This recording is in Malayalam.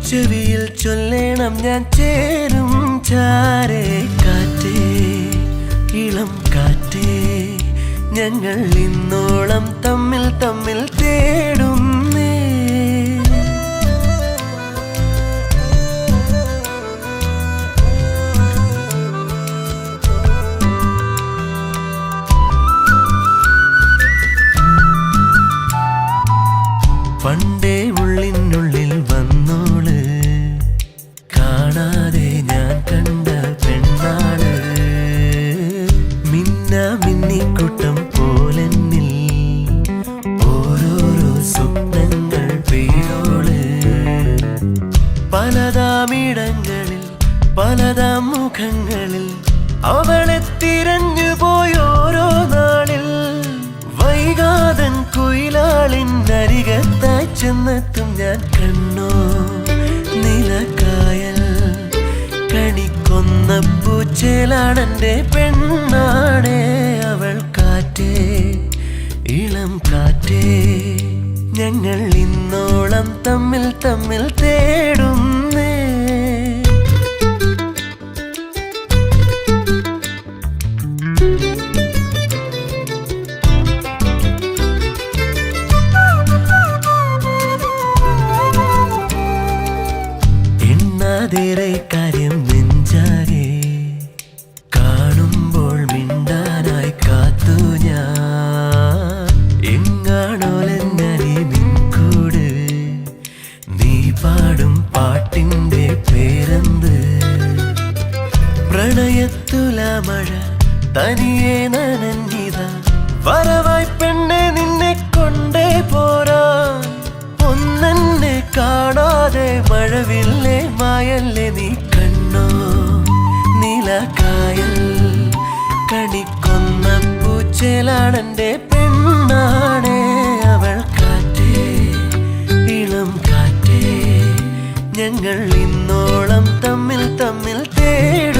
ചെവിയിൽ ചൊല്ലേണം ഞാൻ ചേരും ചാരേ കാറ്റേ ഇളം കാറ്റേ ഞങ്ങൾ ഇന്നോളം തമ്മിൽ തമ്മിൽ തേടുന്നേ പണ്ടേ ഉള്ളിനുള്ളിൽ വന്നോള് കാണാതെ ഞാൻ കണ്ട പെണ്ണാള് മിന്ന മിന്നിക്കൂട്ടം പോലെന്നിൽ ഓരോരോ സ്വപ്നങ്ങൾ പെയ്തോള് പലതാമിടങ്ങളിൽ പലതാം മുഖങ്ങളിൽ അവളെ തിരഞ്ഞു പോയോരോ നാളിൽ വൈകാതൻ കുയിലാളിൻ അരികത്തായി ചെന്നെത്തും ഞാൻ കണ്ണോ നിലക്കായൽ കണിക്കൊന്ന പൂച്ചേലാണെന്റെ പെണ്ണാടേ അവൾ കാറ്റേ ഇളം കാറ്റേ ഞങ്ങൾ ഇന്നോളം തമ്മിൽ തമ്മിൽ തേടുന്നേ കാര്യം നെഞ്ചാകെ കാണുമ്പോൾ മിണ്ടാനായി കാത്തു ഞാൻ എങ്ങാണോലെന്നരി നിൻകൂട് നീ പാടും പാട്ടിൻ്റെ പേരെന്ത് പ്രണയത്തുല മഴ തനിയെ നനഞ്ഞിത വരവായി പെണ്ണെ നിന്നെ കൊണ്ടേ പോരാ ഒന്നെന്നെ കാണാതെ മഴവില്ലേ മായല്ലേ നീ കണ്ണോ നിലക്കായൽ കണിക്കൊന്ന പൂച്ചേലാണെന്റെ പെണ്ണാണേ അവൾ കാറ്റേ ഇളം കാറ്റേ ഞങ്ങൾ ഇന്നോളം തമ്മിൽ തമ്മിൽ തേടും